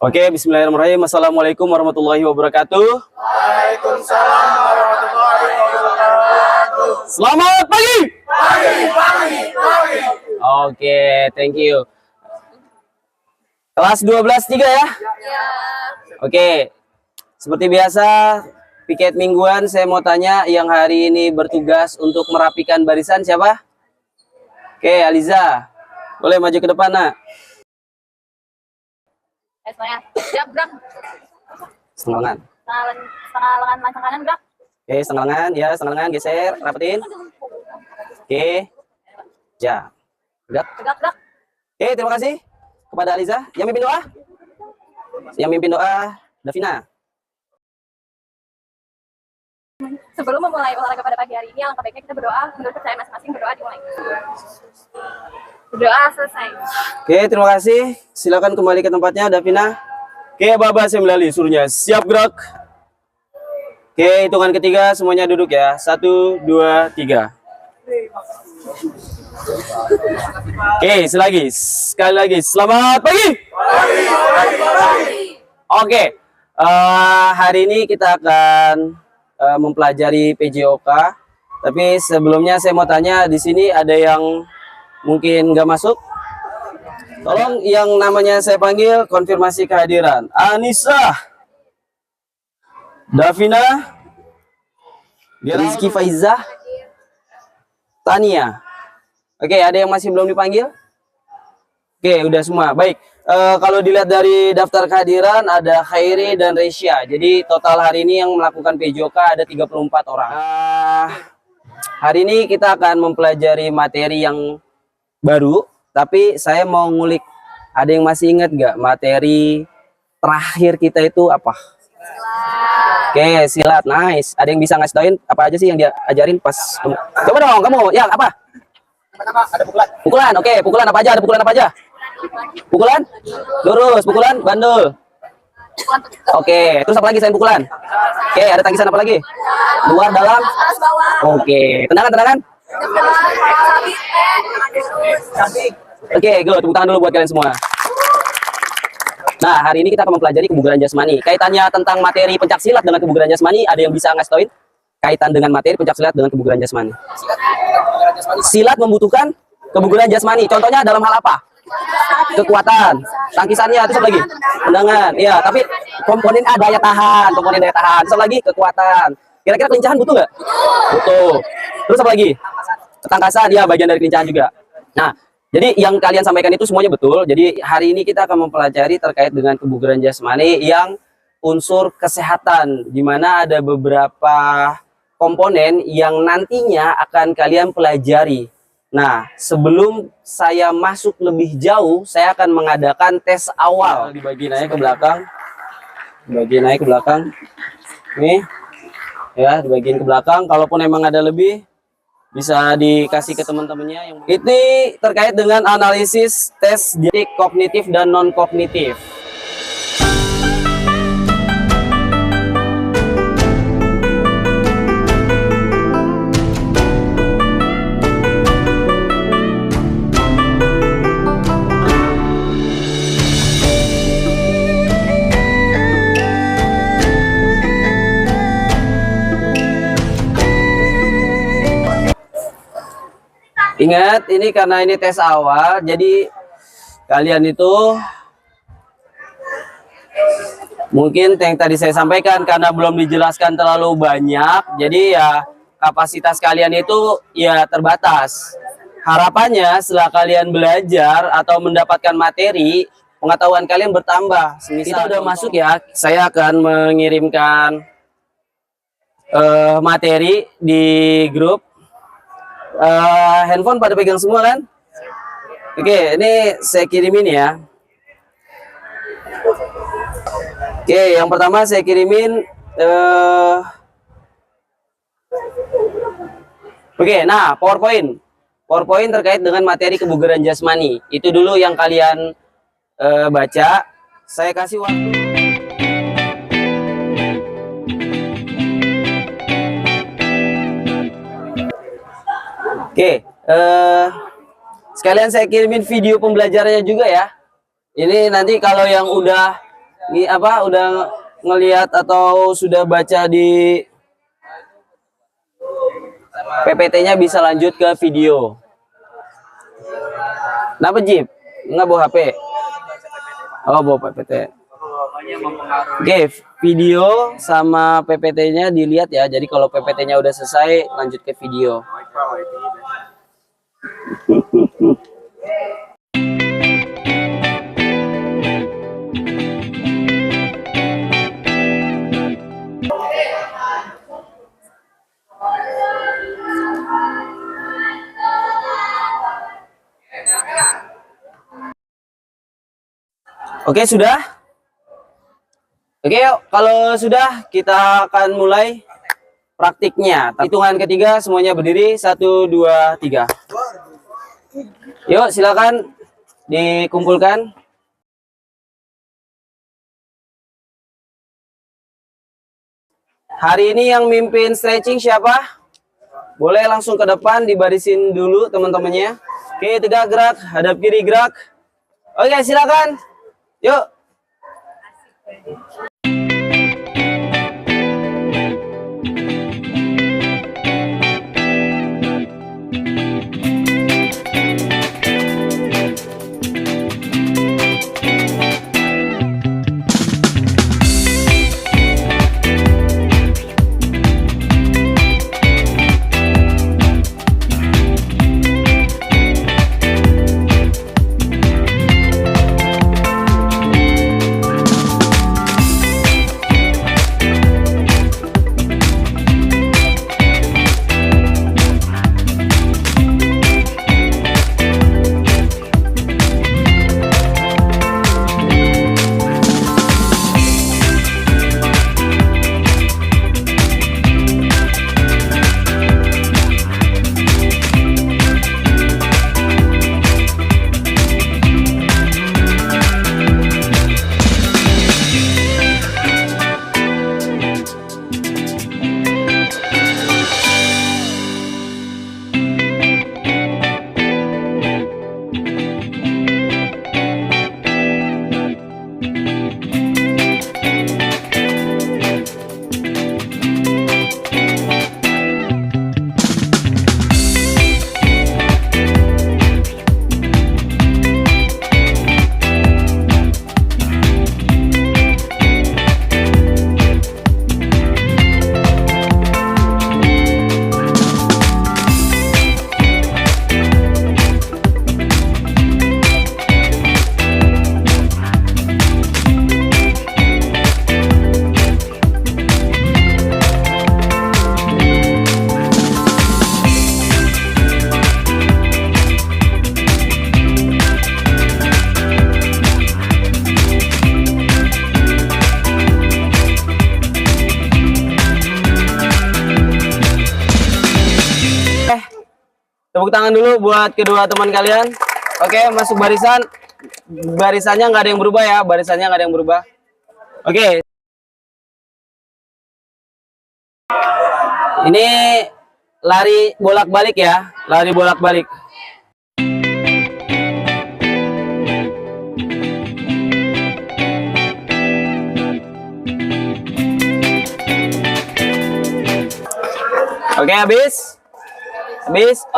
Oke, bismillahirrahmanirrahim. Assalamualaikum warahmatullahi wabarakatuh. Waalaikumsalam warahmatullahi wabarakatuh. Selamat pagi. Pagi. Oke, thank you. Kelas 12-3 ya? Oke, seperti biasa, piket mingguan saya mau tanya yang hari ini bertugas untuk merapikan barisan siapa? Oke, Aliza. Boleh maju ke depan, nak. Semuanya siap gerak, Setengah lengan. setengah lengan lancang kanan gerak. Oke, setengah lengan, ya, setengah lengan, geser, rapetin. Oke, ya, gerak. Gerak. Oke, terima kasih kepada Aliza. Yang mimpin doa? Yang mimpin doa, Davina. Sebelum memulai olahraga pada pagi hari ini, alangkah baiknya kita berdoa. Menurut saya masing-masing berdoa dimulai. Berdoa selesai. Oke, terima kasih. Silakan kembali ke tempatnya, Davina. Oke, Baba Semlali, suruhnya siap gerak. Oke, hitungan ketiga, semuanya duduk ya. 1, 2, 3. Oke, sekali lagi. Selamat pagi. Oke, hari ini kita akan mempelajari PJOK. Tapi sebelumnya saya mau tanya, di sini ada yang mungkin nggak masuk? Tolong yang namanya saya panggil konfirmasi kehadiran. Anissa, Davina, Rizky Faiza, Tania. Oke, ada yang masih belum dipanggil? Oke, udah semua. Baik. Kalau dilihat dari daftar kehadiran ada Khairi dan Resya. Jadi total hari ini yang melakukan PJOK ada 34 orang. Hari ini kita akan mempelajari materi yang baru, tapi saya mau ngulik, ada yang masih ingat nggak materi terakhir kita itu apa? Oke, silat. Nice. Ada yang bisa ngasih tauin apa aja sih yang dia ajarin pas? Coba dong kamu, yang apa? Ada pukulan. Pukulan. Oke, pukulan apa aja? Ada pukulan apa aja? Pukulan lurus, pukulan bandul. Oke, terus apa lagi selain pukulan? Oke, ada tangkisan apa lagi? Luar, dalam. Oke, tendangan. Oke, good. Tepuk tangan dulu buat kalian semua. Nah, hari ini kita akan mempelajari kebugaran jasmani. Kaitannya tentang materi pencaksilat dengan kebugaran jasmani, ada yang bisa ngasih tauin? Kaitan dengan materi pencaksilat dengan kebugaran jasmani. Silat membutuhkan kebugaran jasmani. Contohnya dalam hal apa? Kekuatan, tangkisannya, terus apa lagi? Tendangan. Iya, tapi komponen daya tahan, terus apa lagi? Kekuatan. Kira-kira kelincahan butuh nggak? Butuh. Terus apa lagi? Ketangkasan, ya bagian dari kelincahan juga. Nah, jadi yang kalian sampaikan itu semuanya betul. Jadi hari ini kita akan mempelajari terkait dengan kebugaran jasmani yang unsur kesehatan, di mana ada beberapa komponen yang nantinya akan kalian pelajari. Nah, sebelum saya masuk lebih jauh, saya akan mengadakan tes awal. Dibagi naik ke belakang. Nih. Ya, dibagiin ke belakang. Kalaupun emang ada lebih, bisa dikasih ke teman-temannya. Ini terkait dengan analisis tes didik kognitif dan non-kognitif. Ingat, ini karena ini tes awal, jadi kalian itu mungkin yang tadi saya sampaikan karena belum dijelaskan terlalu banyak, jadi ya kapasitas kalian itu ya terbatas. Harapannya setelah kalian belajar atau mendapatkan materi, pengetahuan kalian bertambah. Kita udah masuk ya, saya akan mengirimkan materi di grup. Handphone pada pegang semua kan? Oke, ini saya kirimin ya. Oke, yang pertama saya kirimin Oke, nah PowerPoint terkait dengan materi kebugaran jasmani. Itu dulu yang kalian baca. Saya kasih waktu. Oke, sekalian saya kirimin video pembelajarannya juga ya. Ini nanti kalau yang udah Ini apa udah ngelihat atau sudah baca di PPT-nya bisa lanjut ke video. Kenapa Jip? Nggak bawa HP? Oh, bawa PPT. Oke, video sama PPT-nya dilihat ya. Jadi kalau PPT-nya udah selesai, lanjut ke video. Oke, sudah? Oke, yuk. Kalau sudah, kita akan mulai praktiknya. Hitungan ketiga, semuanya berdiri. 1, 2, 3. Yuk, silakan dikumpulkan. Hari ini yang mimpin stretching siapa? Boleh langsung ke depan, dibarisin dulu teman-temannya. Oke, tegak gerak, hadap kiri gerak. Oke, silakan. Yuk. Tepuk tangan dulu buat kedua teman kalian. Oke, masuk barisan. Barisannya nggak ada yang berubah ya. Barisannya nggak ada yang berubah. Oke. Ini lari bolak-balik ya. Lari bolak-balik. Oke, habis.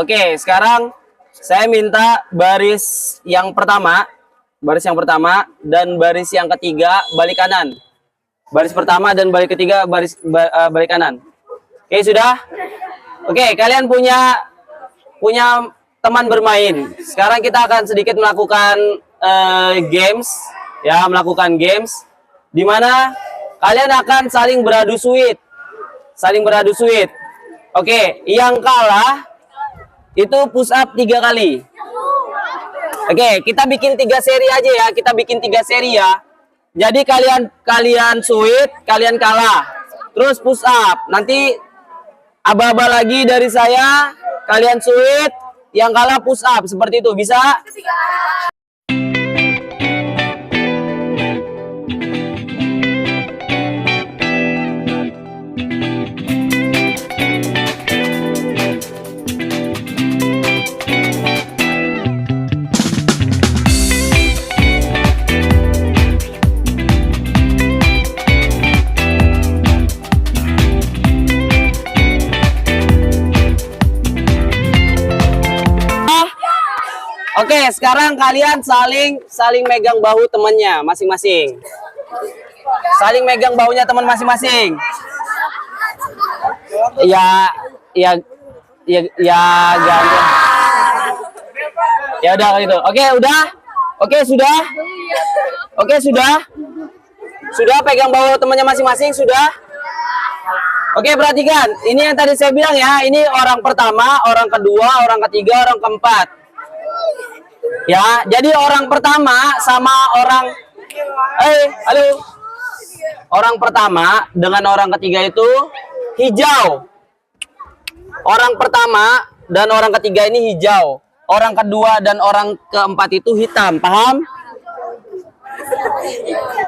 Oke, sekarang saya minta baris yang pertama dan baris yang ketiga balik kanan. Baris pertama dan balik ketiga balik kanan. Oke, sudah? Oke, kalian punya teman bermain. Sekarang kita akan sedikit melakukan games ya, di mana kalian akan saling beradu sweet. Oke, yang kalah itu push up 3 kali. Oke, kita bikin 3 seri aja ya. Jadi kalian sweet, kalian kalah. Terus push up. Nanti aba-aba lagi dari saya, kalian sweet, yang kalah push up. Seperti itu, bisa? Oke, sekarang kalian saling megang bahu temannya masing-masing. Saling megang bahunya teman masing-masing. Ya, ganti. Ya udah gitu. Oke, udah. Oke, sudah. Oke, sudah. Sudah pegang bahu temannya masing-masing, sudah. Oke, perhatikan. Ini yang tadi saya bilang ya. Ini orang pertama, orang kedua, orang ketiga, orang keempat. Ya, jadi orang pertama sama orang halo. Orang pertama dengan orang ketiga itu hijau. Orang pertama dan orang ketiga ini hijau. Orang kedua dan orang keempat itu hitam. Paham?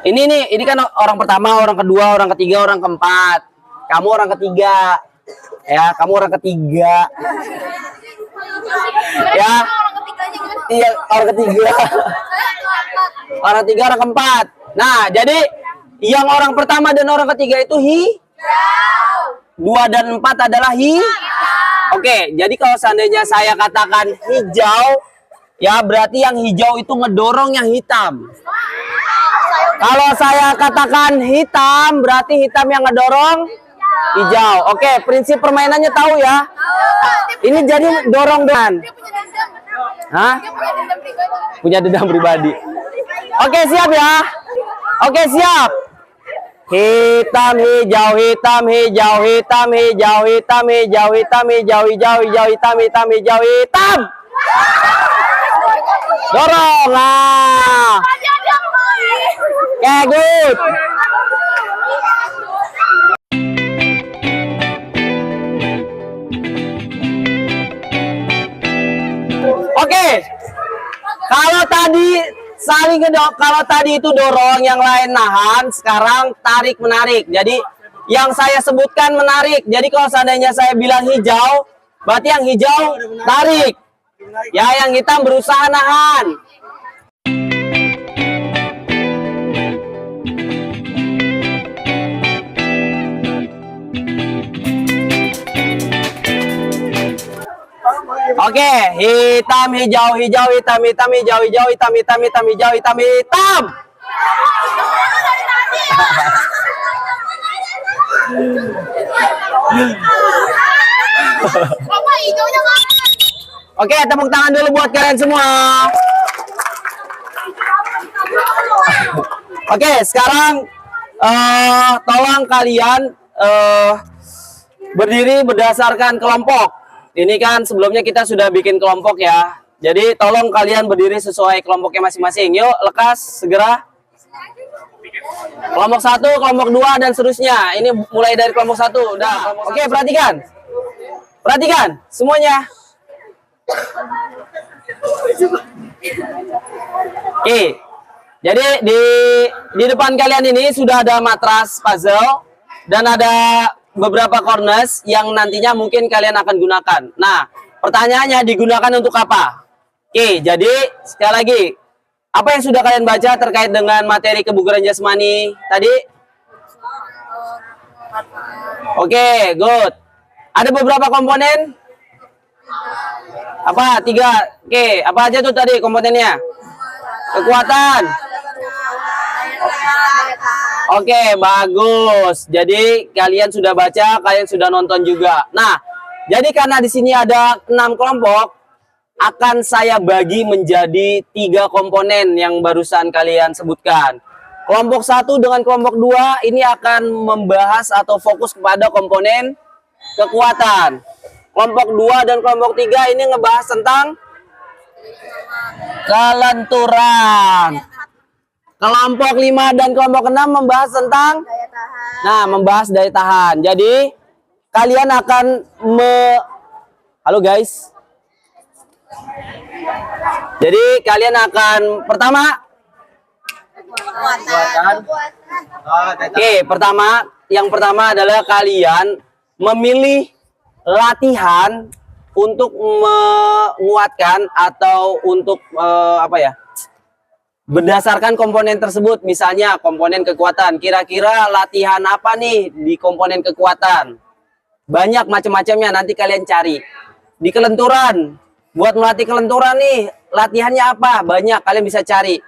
Ini kan orang pertama, orang kedua, orang ketiga, orang keempat. Kamu orang ketiga. Ya, kamu orang ketiga. Ya. Iya, orang ketiga. Orang ketiga, orang keempat. Nah, jadi yang orang pertama dan orang ketiga itu hijau. 2 dan 4 adalah Oke, jadi kalau seandainya saya katakan hijau, ya berarti yang hijau itu ngedorong yang hitam. Kalau saya katakan hitam, berarti hitam yang ngedorong hijau. Oke, prinsip permainannya tahu ya? Ini jadi dorong-dorongan. Hah? Punya dendam pribadi. Oke, siap ya? Oke, siap. Hitam, hijau, hitam, hijau, hitam, hijau, hitam, hijau, hitam, hijau, hijau, hijau, hitam, hitam, hijau, hitam. Dorong. Nah. Oke, good. Oke. Kalau tadi itu dorong, yang lain nahan, sekarang tarik menarik. Jadi yang saya sebutkan menarik. Jadi kalau seandainya saya bilang hijau, berarti yang hijau tarik. Ya, yang hitam berusaha nahan. Oke, hitam, hijau, hijau, hitam, hitam, hijau, hijau, hitam, hitam, hitam, hijau, hitam, hitam. Oke, tepuk tangan dulu buat kalian semua. Oke, sekarang tolong kalian berdiri berdasarkan kelompok. Ini kan sebelumnya kita sudah bikin kelompok ya. Jadi tolong kalian berdiri sesuai kelompoknya masing-masing. Yuk, lekas segera. Kelompok 1, kelompok 2 dan seterusnya. Ini mulai dari kelompok 1. Udah. Oke, perhatikan. Perhatikan semuanya. Oke. Jadi di depan kalian ini sudah ada matras puzzle dan ada beberapa corners yang nantinya mungkin kalian akan gunakan. Nah, pertanyaannya digunakan untuk apa? Oke, jadi sekali lagi, apa yang sudah kalian baca terkait dengan materi kebugaran jasmani tadi? Oke, good. Ada beberapa komponen? Apa? 3. Oke, apa aja tuh tadi komponennya? Kekuatan. Oke, bagus. Jadi kalian sudah baca, kalian sudah nonton juga. Nah, jadi karena di sini ada 6 kelompok, akan saya bagi menjadi 3 komponen yang barusan kalian sebutkan. Kelompok 1 dengan kelompok 2 ini akan membahas atau fokus kepada komponen kekuatan. Kelompok 2 dan kelompok 3 ini ngebahas tentang kelenturan. Kelompok 5 dan kelompok 6 membahas tentang daya tahan. Nah, membahas daya tahan. Jadi kalian akan halo guys. Jadi kalian akan pertama yang pertama adalah kalian memilih latihan untuk menguatkan atau untuk berdasarkan komponen tersebut. Misalnya komponen kekuatan, kira-kira latihan apa nih di komponen kekuatan? Banyak macam-macamnya, nanti kalian cari. Di kelenturan, buat melatih kelenturan nih, latihannya apa? Banyak, kalian bisa cari.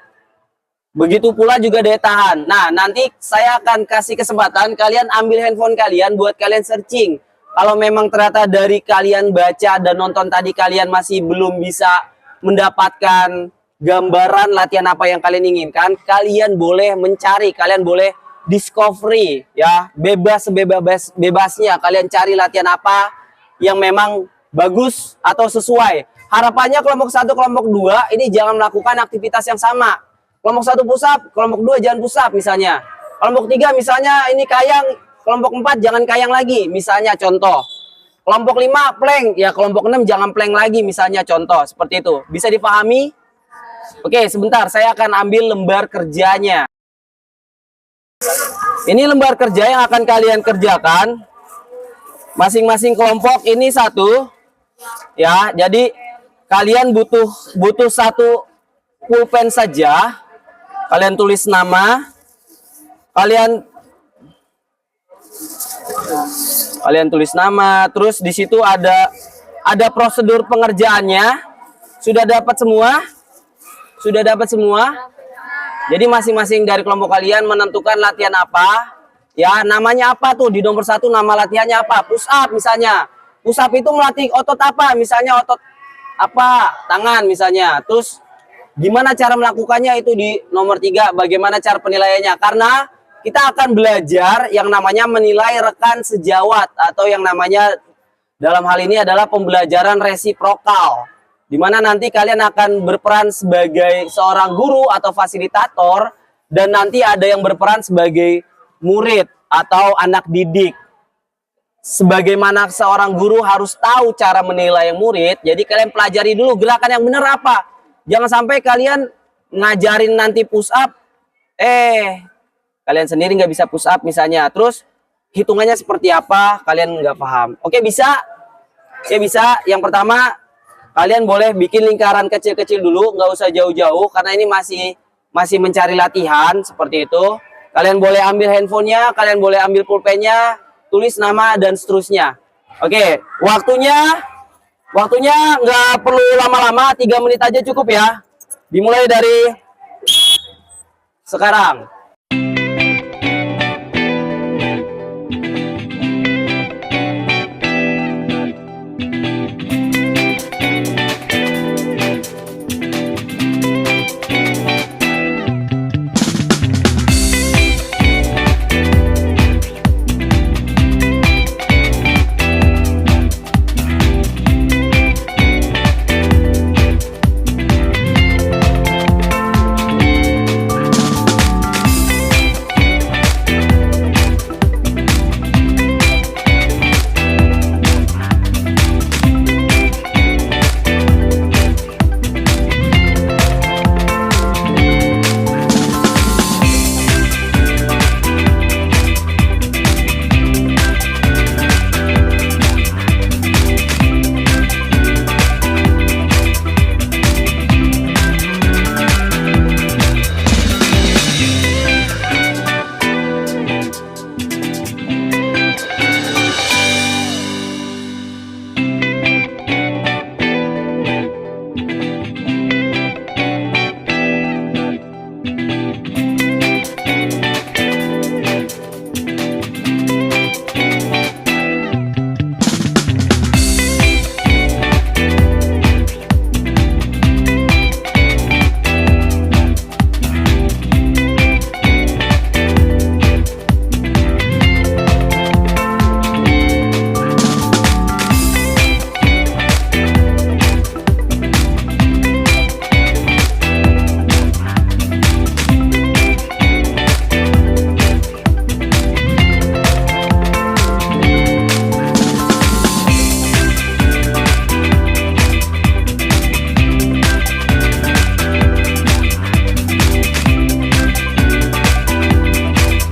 Begitu pula juga daya tahan. Nah, nanti saya akan kasih kesempatan kalian ambil handphone kalian buat kalian searching. Kalau memang ternyata dari kalian baca dan nonton tadi kalian masih belum bisa mendapatkan gambaran latihan apa yang kalian inginkan, kalian boleh mencari, kalian boleh discovery ya, bebas sebebas-bebasnya kalian cari latihan apa yang memang bagus atau sesuai. Harapannya kelompok 1, kelompok 2 ini jangan melakukan aktivitas yang sama. Kelompok 1 push up, kelompok 2 jangan push up misalnya. Kelompok 3 misalnya ini kayang, kelompok 4 jangan kayang lagi misalnya contoh. Kelompok 5 plank, ya kelompok 6 jangan plank lagi misalnya contoh. Seperti itu. Bisa dipahami? Oke, sebentar saya akan ambil lembar kerjanya. Ini lembar kerja yang akan kalian kerjakan. Masing-masing kelompok ini satu. Ya, jadi kalian butuh satu pulpen saja. Kalian tulis nama. Kalian tulis nama, terus di situ ada prosedur pengerjaannya. Sudah dapat semua? Sudah dapat semua? Jadi masing-masing dari kelompok kalian menentukan latihan apa, ya namanya apa tuh di nomor 1 nama latihannya apa? Push up misalnya. Push up itu melatih otot apa? Misalnya otot apa? Tangan misalnya. Terus gimana cara melakukannya itu di nomor 3? Bagaimana cara penilaiannya? Karena kita akan belajar yang namanya menilai rekan sejawat atau yang namanya dalam hal ini adalah pembelajaran resiprokal. Di mana nanti kalian akan berperan sebagai seorang guru atau fasilitator dan nanti ada yang berperan sebagai murid atau anak didik. Sebagaimana seorang guru harus tahu cara menilai murid, jadi kalian pelajari dulu gerakan yang benar apa. Jangan sampai kalian ngajarin nanti push up, kalian sendiri nggak bisa push up misalnya, terus hitungannya seperti apa kalian nggak paham. Oke, bisa? Ya bisa. Yang pertama, kalian boleh bikin lingkaran kecil-kecil dulu, nggak usah jauh-jauh, karena ini masih mencari latihan, seperti itu. Kalian boleh ambil handphonenya, kalian boleh ambil pulpennya, tulis nama, dan seterusnya. Oke, waktunya nggak perlu lama-lama, 3 menit aja cukup ya. Dimulai dari sekarang.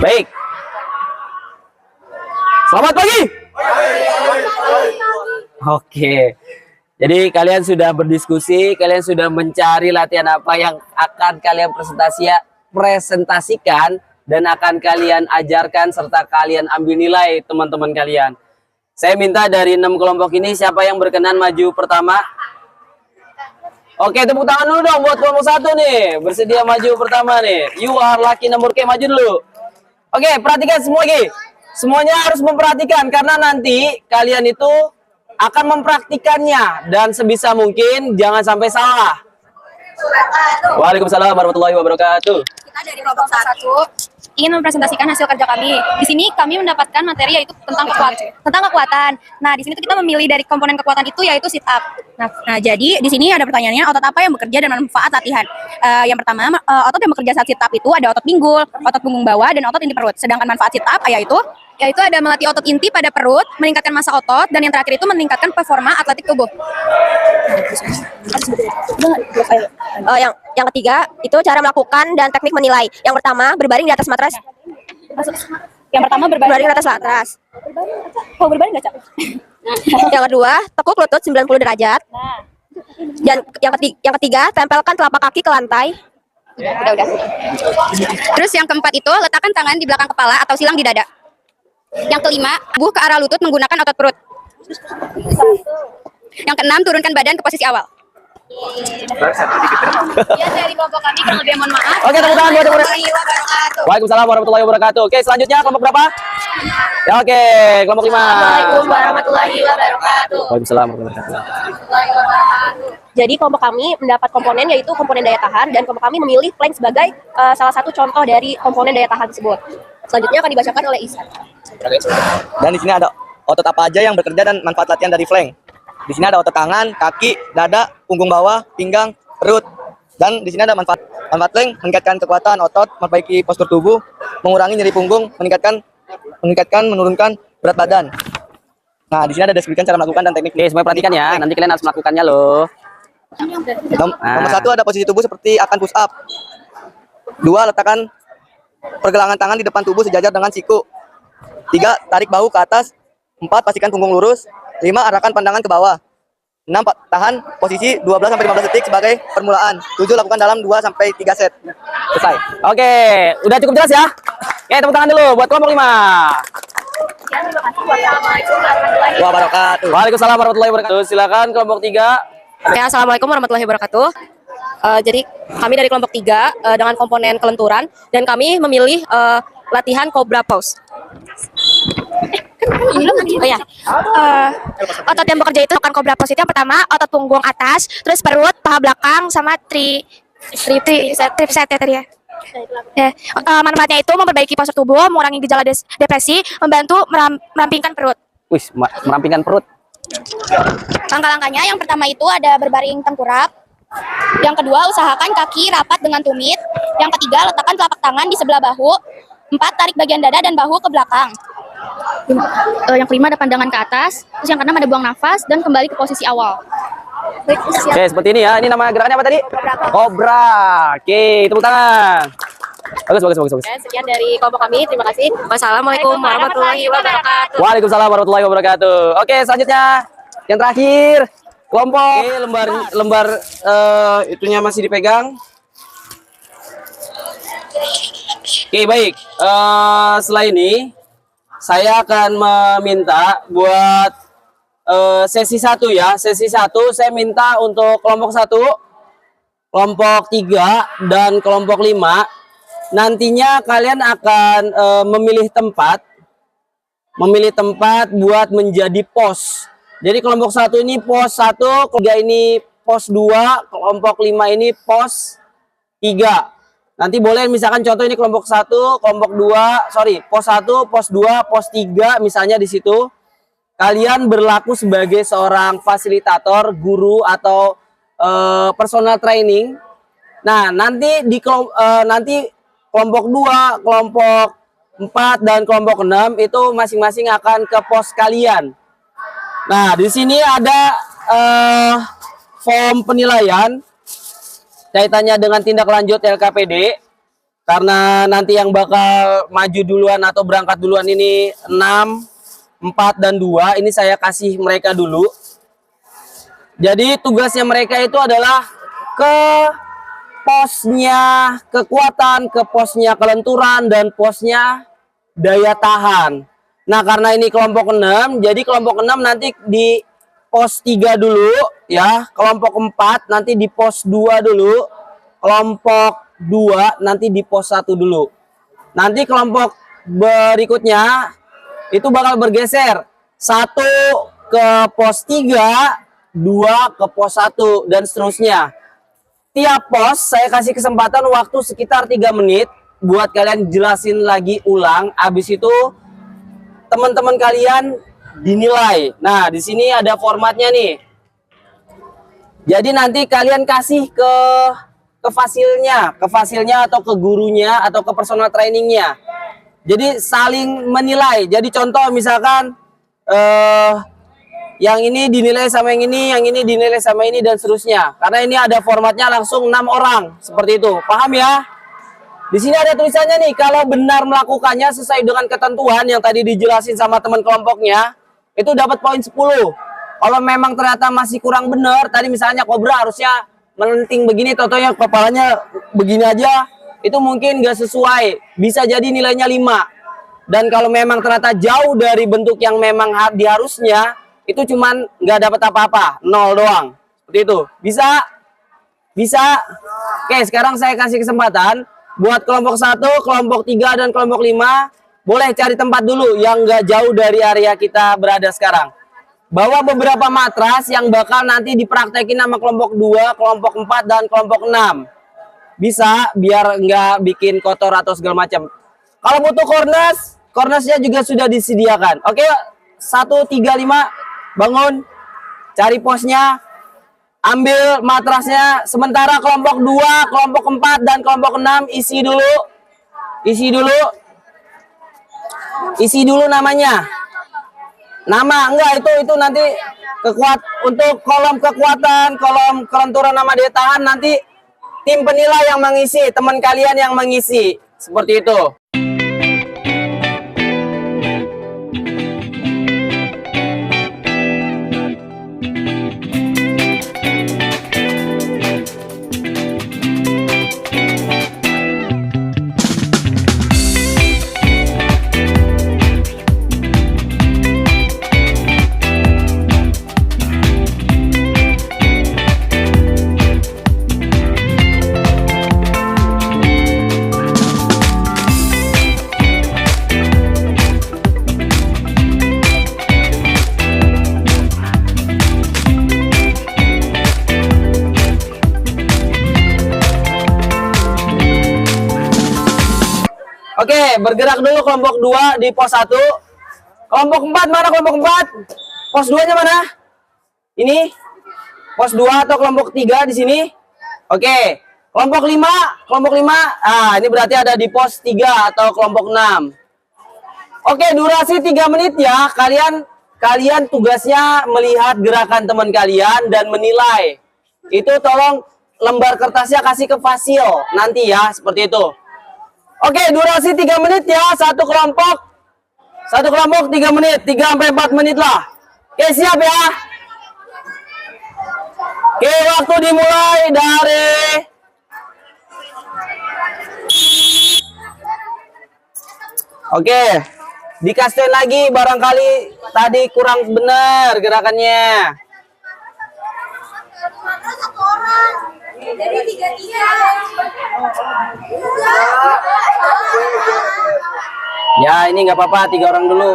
Baik. Selamat pagi. Oke. Jadi kalian sudah berdiskusi, kalian sudah mencari latihan apa yang akan kalian presentasikan dan akan kalian ajarkan serta kalian ambil nilai teman-teman kalian. Saya minta dari 6 kelompok ini siapa yang berkenan maju pertama? Oke, tepuk tangan dulu dong buat kelompok 1 nih. Bersedia maju pertama nih. You are lucky number K, maju dulu. Oke, perhatikan semua lagi. Semuanya harus memperhatikan karena nanti kalian itu akan mempraktikannya dan sebisa mungkin jangan sampai salah. Waalaikumsalam warahmatullahi wabarakatuh. Kita dari kelompok 1 ingin mempresentasikan hasil kerja kami. Di sini kami mendapatkan materi yaitu tentang kekuatan. Nah, di sini tuh kita memilih dari komponen kekuatan itu yaitu sit up. Nah, jadi di sini ada pertanyaannya otot apa yang bekerja dan manfaat latihan. Yang pertama, otot yang bekerja saat sit up itu ada otot pinggul, otot punggung bawah, dan otot inti perut. Sedangkan manfaat sit up yaitu ada melatih otot inti pada perut, meningkatkan massa otot, dan yang terakhir itu meningkatkan performa atletik tubuh. Yang ketiga itu cara melakukan dan teknik menilai. Yang pertama berbaring di atas matras. Yang pertama Berbaring di atas matras. Oh, berbaring nggak, Cak? Yang kedua tekuk lutut 90 derajat. Dan yang ketiga tempelkan telapak kaki ke lantai. Udah. Terus yang keempat itu letakkan tangan di belakang kepala atau silang di dada. Yang kelima, tubuh ke arah lutut menggunakan otot perut. Yang keenam, turunkan badan ke posisi awal. Ya, dari kelompok kami kurang lebih mohon maaf. Oke, tepuk tangan buat Warahmatullahi wabarakatuh. Waalaikumsalam warahmatullahi wabarakatuh. Oke, selanjutnya kelompok berapa? Ya, oke, kelompok 5. Assalamualaikum warahmatullahi wabarakatuh. Waalaikumsalam warahmatullahi wabarakatuh. Jadi kelompok kami mendapat komponen yaitu komponen daya tahan dan kelompok kami memilih plank sebagai salah satu contoh dari komponen daya tahan tersebut. Selanjutnya akan dibacakan oleh Ihsan. Dan di sini ada otot apa aja yang bekerja dan manfaat latihan dari flank. Di sini ada otot tangan, kaki, dada, punggung bawah, pinggang, perut. Dan di sini ada manfaat flank, meningkatkan kekuatan otot, memperbaiki postur tubuh, mengurangi nyeri punggung, menurunkan berat badan. Nah, di sini ada deskripsikan cara melakukan dan teknik. Oke, semuanya perhatikan ya. Nanti kalian harus melakukannya loh. Nomor 1 ada posisi tubuh seperti akan push up. 2, letakkan pergelangan tangan di depan tubuh sejajar dengan siku. 3, tarik bahu ke atas. 4, pastikan punggung lurus. 5, arahkan pandangan ke bawah. 6, tahan posisi 12-15 detik sebagai permulaan. 7, lakukan dalam 2-3 set. Selesai. Oke, udah cukup jelas ya? Oke, tepuk tangan dulu buat kelompok 5. Wabarakatuh. Waalaikumsalam warahmatullahi wabarakatuh. Silakan kelompok 3. Ya, assalamualaikum warahmatullahi wabarakatuh. Jadi kami dari kelompok 3 dengan komponen kelenturan dan kami memilih latihan Cobra Pose. Oh ya, otot yang bekerja itu bukan Cobra Pose itu yang pertama otot punggung atas, terus perut, paha belakang, sama tricep ya tadi ya. Manfaatnya itu memperbaiki postur tubuh, mengurangi gejala depresi, membantu merampingkan perut. Wih, merampingkan perut. Langkah-langkahnya yang pertama itu ada berbaring tengkurap. Yang kedua, usahakan kaki rapat dengan tumit. Yang ketiga, letakkan telapak tangan di sebelah bahu. 4, tarik bagian dada dan bahu ke belakang. Yang kelima ada pandangan ke atas. Terus yang keenam ada buang nafas dan kembali ke posisi awal. Oke, seperti ini ya. Ini nama gerakannya apa tadi? Cobra. Oke, tepuk tangan. Bagus. Sekian dari kelompok kami, terima kasih. Wassalamualaikum warahmatullahi wabarakatuh. Waalaikumsalam warahmatullahi wabarakatuh. Oke, selanjutnya yang terakhir kelompok. Oke, lembar itunya masih dipegang. Oke, baik. Setelah ini saya akan meminta buat sesi 1 ya. Sesi 1 saya minta untuk kelompok 1, kelompok 3 dan kelompok 5. Nantinya kalian akan memilih tempat buat menjadi pos. Jadi kelompok 1 ini pos 1, kelompok 3 ini pos 2, kelompok 5 ini pos 3. Nanti boleh misalkan contoh ini kelompok 1, kelompok 2, pos 1, pos 2, pos 3 misalnya di situ. Kalian berlaku sebagai seorang fasilitator, guru atau personal training. Nah, nanti kelompok 2, kelompok 4 dan kelompok 6 itu masing-masing akan ke pos kalian. Nah, di sini ada form penilaian kaitannya dengan tindak lanjut LKPD. Karena nanti yang bakal maju duluan atau berangkat duluan ini 6, 4 dan 2, ini saya kasih mereka dulu. Jadi tugasnya mereka itu adalah ke posnya kekuatan, ke posnya kelenturan, dan posnya daya tahan. Nah, karena ini kelompok 6, jadi kelompok 6 nanti di pos 3 dulu ya. Kelompok 4 nanti di pos 2 dulu. Kelompok 2 nanti di pos 1 dulu. Nanti kelompok berikutnya itu bakal bergeser. 1 ke pos 3, 2 ke pos 1 dan seterusnya. Tiap pos saya kasih kesempatan waktu sekitar 3 menit buat kalian jelasin lagi ulang. Habis itu teman-teman kalian dinilai. Nah, di sini ada formatnya nih. Jadi nanti kalian kasih ke fasilnya atau ke gurunya atau ke personal trainingnya. Jadi saling menilai. Jadi contoh misalkan yang ini dinilai sama yang ini dinilai sama ini dan seterusnya. Karena ini ada formatnya langsung 6 orang seperti itu. Paham ya? Di sini ada tulisannya nih, kalau benar melakukannya sesuai dengan ketentuan yang tadi dijelasin sama teman kelompoknya, itu dapat poin 10. Kalau memang ternyata masih kurang benar, tadi misalnya Kobra harusnya melenting begini, totonya kepalanya begini aja, itu mungkin nggak sesuai. Bisa jadi nilainya 5. Dan kalau memang ternyata jauh dari bentuk yang memang diharusnya, itu cuman nggak dapat apa-apa, 0 doang. Seperti itu. Bisa? Bisa? Oke, sekarang saya kasih kesempatan buat kelompok 1, kelompok 3, dan kelompok 5, boleh cari tempat dulu yang nggak jauh dari area kita berada sekarang. Bawa beberapa matras yang bakal nanti dipraktekin sama kelompok 2, kelompok 4, dan kelompok 6. Bisa, biar nggak bikin kotor atau segala macam. Kalau butuh corners-nya juga sudah disediakan. Oke, 1, 3, 5, bangun, cari posnya. Ambil matrasnya. Sementara kelompok 2, kelompok 4, dan kelompok 6 isi dulu. Isi dulu namanya. Nama enggak, itu nanti untuk kolom kekuatan, kolom kelenturan nama daya tahan nanti tim penilai yang mengisi, teman kalian yang mengisi. Seperti itu. Oke, bergerak dulu kelompok 2 di pos 1. Kelompok 4 mana kelompok 4? Pos 2-nya mana? Ini. Pos 2 atau kelompok 3 di sini? Oke. Kelompok 5, ini berarti ada di pos 3 atau kelompok 6. Oke, durasi 3 menit ya. Kalian tugasnya melihat gerakan teman kalian dan menilai. Itu tolong lembar kertasnya kasih ke fasil nanti ya, seperti itu. Oke, durasi 3 menit ya, satu kelompok 3 menit, 3-4 menit lah. Oke, siap ya. Oke, waktu dimulai dari Oke, dikasih lagi barangkali tadi kurang benar gerakannya. Ya, ini nggak apa-apa, 3 orang dulu.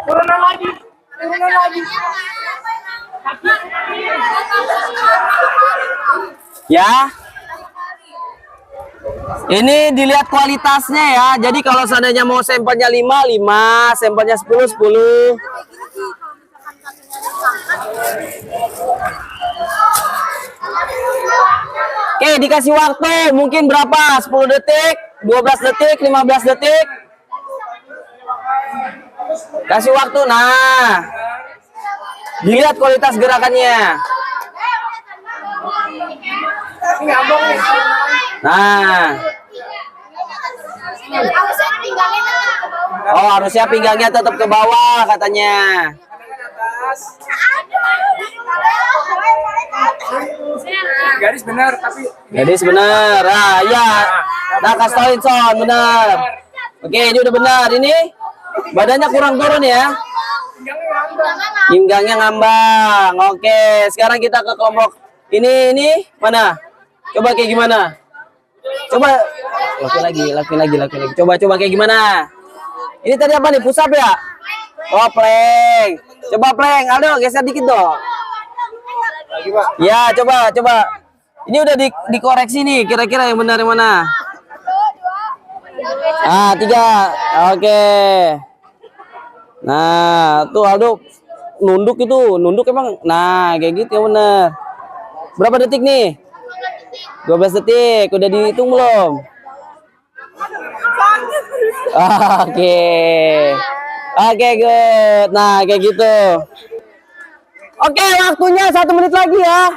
Turunan lagi. Ya. Ini dilihat kualitasnya ya. Jadi kalau seandainya mau sampelnya 5, sampelnya 10. Oke, dikasih waktu mungkin berapa? 10 detik, 12 detik, 15 detik. Kasih waktu. Nah, dilihat kualitas gerakannya. Nah. Oh, harusnya pinggangnya tetap ke bawah katanya. Garis benar tapi Gadis benar. Ah, ya. Nah, kasih tauin Son, benar. Oke, ini udah benar. Ini badannya kurang turun ya. Pinggangnya ngambang. Oke, sekarang kita ke kelompok ini mana? Coba kayak gimana? Coba laki lagi. Coba kayak gimana? Ini tadi apa nih? Push up ya? Oh, plank. Coba plank. Aldo, geser dikit dong. lagi Pak. Ya, coba. Ini udah dikoreksi nih. Kira-kira yang benar yang mana? 3. Oke. Nah, tuh Aldo nunduk itu. Nunduk emang. Nah, kayak gitu yang benar. Berapa detik nih? 12 detik. Udah dihitung belum? Oke, good. Nah, kayak gitu. Oke, waktunya 1 menit lagi ya.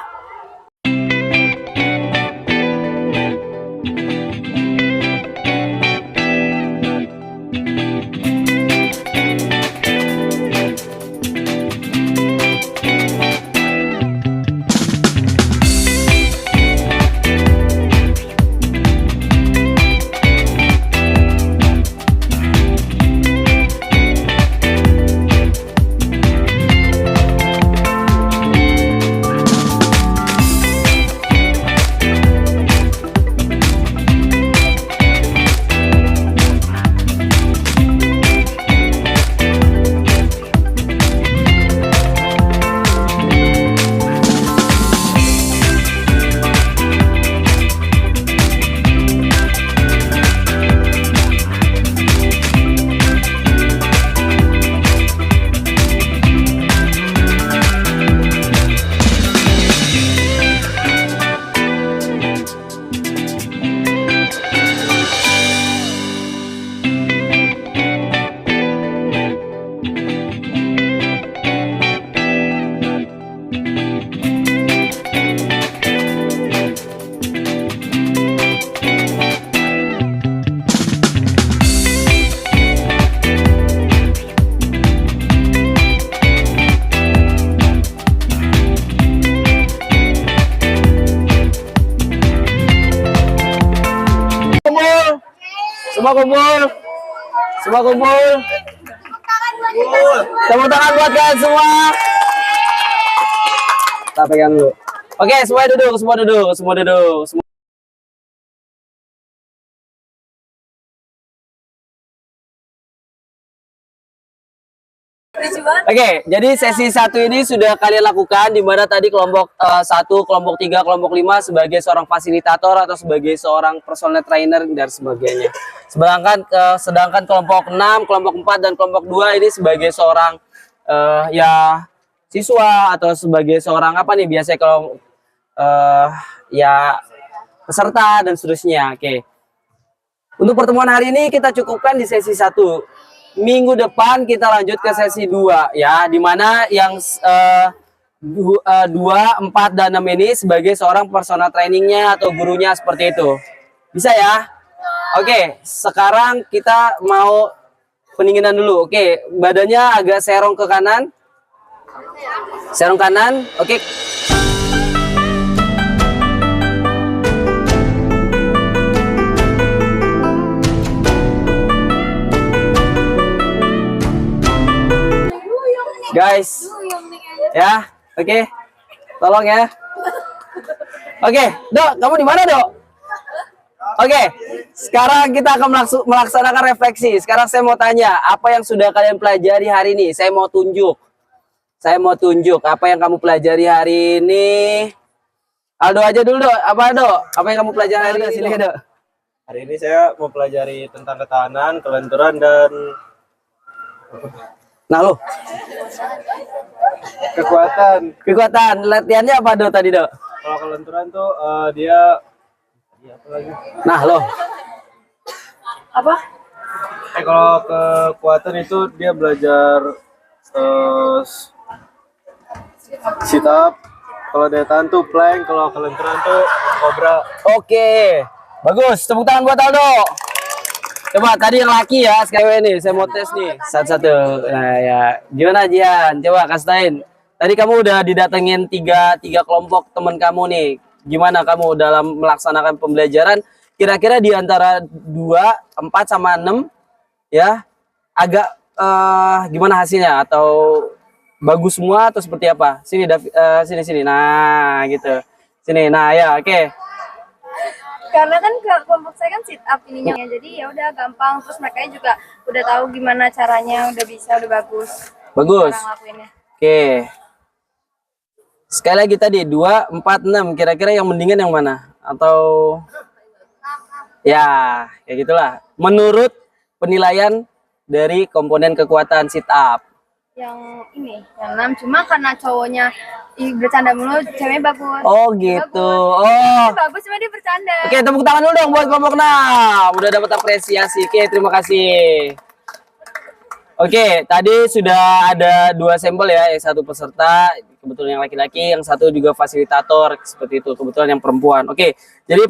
Semua kumpul. Tepuk tangan buat kalian semua. Kita pegang dulu. Oke, semua duduk. Oke, jadi sesi 1 ini sudah kalian lakukan, di mana tadi kelompok 1, kelompok 3, kelompok 5 sebagai seorang fasilitator atau sebagai seorang personal trainer dan sebagainya. Sedangkan kelompok 6, kelompok 4 dan kelompok 2 ini sebagai seorang ya siswa atau sebagai seorang apa nih biasanya kalau ya peserta dan seterusnya. Oke. Untuk pertemuan hari ini kita cukupkan di sesi 1. Minggu depan kita lanjut ke sesi 2 ya, dimana yang 2, 4 dan 6 ini sebagai seorang personal trainingnya atau gurunya seperti itu. Bisa ya? Oke, sekarang kita mau pendinginan dulu. Oke, badannya agak serong ke kanan. Serong kanan. Oke. Guys, ya, oke, tolong ya. Oke, Dok, kamu di mana, Dok? Oke, sekarang kita akan melaksanakan refleksi. Sekarang saya mau tanya, apa yang sudah kalian pelajari hari ini? Saya mau tunjuk apa yang kamu pelajari hari ini. Aldo aja dulu, Dok. Dok? Apa yang kamu pelajari hari ini? Sini, Dok. Hari ini saya mau pelajari tentang ketahanan, kelenturan dan Nah, lo. Kekuatan. Latihannya apa, Dok, tadi, Dok? kalau kelenturan tuh dia apa lagi? Nah, lo. Apa? Kalau kekuatan itu dia belajar sit up. Kalau daya tahan tuh plank. Kalau kelenturan tuh cobra. Oke. Bagus. Tepuk tangan buat Aldo. Coba tadi yang laki ya, sekarang ini saya mau tes nih satu-satu. Nah, ya. Gimana Jian? Coba kasih tahin. tadi kamu udah didatengin tiga kelompok teman kamu nih. Gimana kamu dalam melaksanakan pembelajaran? Kira-kira di antara 2, 4 sama 6 ya, agak gimana hasilnya? Atau bagus semua atau seperti apa? Sini sini. Nah, gitu. Sini. Nah, ya, oke. Karena kan kelompok saya kan sit up ininya, jadi ya udah gampang. Terus mereka juga udah tahu gimana caranya, udah bisa, udah bagus. Bagus. Cara ngelakuinnya. Oke. Sekali lagi tadi 2, 4, 6. Kira-kira yang mendingan yang mana? Atau ya, kayak gitulah. Menurut penilaian dari komponen kekuatan sit up. Yang ini, yang 6, cuma karena cowoknya bercanda mulu, ceweknya bagus. Oh, gitu. Bagus. Oh. Bagus, cuma dia bercanda. Oke, tepuk tangan dulu dong buat kelompok 6. Udah dapat apresiasi. Oke, terima kasih. Oke, tadi sudah ada 2 sampel ya, yang satu peserta, kebetulan yang laki-laki, yang satu juga fasilitator, seperti itu, kebetulan yang perempuan. Oke, jadi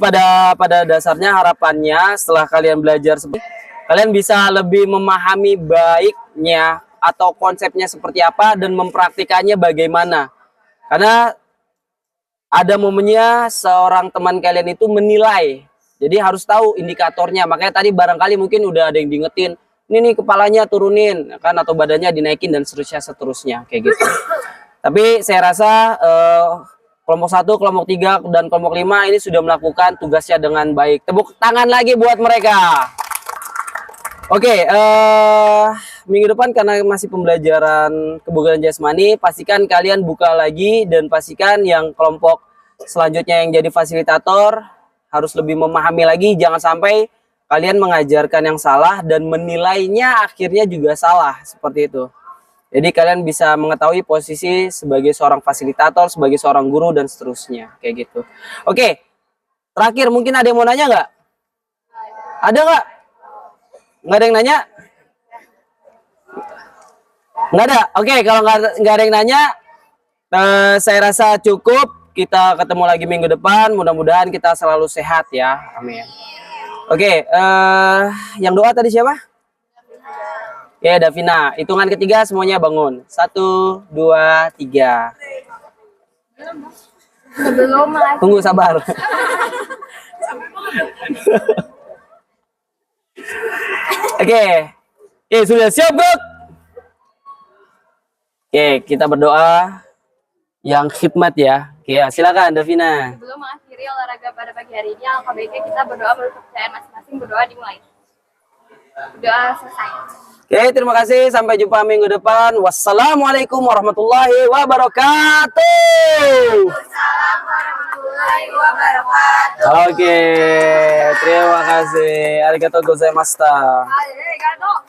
pada dasarnya harapannya setelah kalian belajar, kalian bisa lebih memahami baiknya atau konsepnya seperti apa dan mempraktikannya bagaimana. Karena ada momennya seorang teman kalian itu menilai, jadi harus tahu indikatornya. Makanya tadi barangkali mungkin udah ada yang diingetin, ini nih kepalanya turunin kan, atau badannya dinaikin dan seterusnya kayak gitu. Tapi saya rasa kelompok 1, kelompok 3 dan kelompok 5 ini sudah melakukan tugasnya dengan baik. Tepuk tangan lagi buat mereka. Oke, minggu depan karena masih pembelajaran kebugaran jasmani, pastikan kalian buka lagi dan pastikan yang kelompok selanjutnya yang jadi fasilitator harus lebih memahami lagi, jangan sampai kalian mengajarkan yang salah dan menilainya akhirnya juga salah, seperti itu. Jadi kalian bisa mengetahui posisi sebagai seorang fasilitator, sebagai seorang guru, dan seterusnya. Kayak gitu. Oke, terakhir mungkin ada yang mau nanya nggak? Ada nggak? Nggak ada yang nanya? Nggak ada? Oke, kalau nggak ada yang nanya, saya rasa cukup. Kita ketemu lagi minggu depan. Mudah-mudahan kita selalu sehat ya. Amin. Oke, yang doa tadi siapa? Ya, Davina. Hitungan ketiga semuanya bangun. 1, 2, 3. Sebelum Tunggu, sabar. Oke. Oke, sudah siap, Bro? Oke, kita berdoa yang khidmat ya. Oke, silakan Davina. Sebelum mengakhiri olahraga pada pagi hari ini, alangkah baiknya kita berdoa menurut kepercayaan masing-masing. Berdoa dimulai. Doa selesai. Oke, terima kasih. Sampai jumpa minggu depan. Wassalamualaikum warahmatullahi wabarakatuh. Assalamualaikum warahmatullahi wabarakatuh. Oke, terima kasih. Arigatou gozaimashita. Arigatou.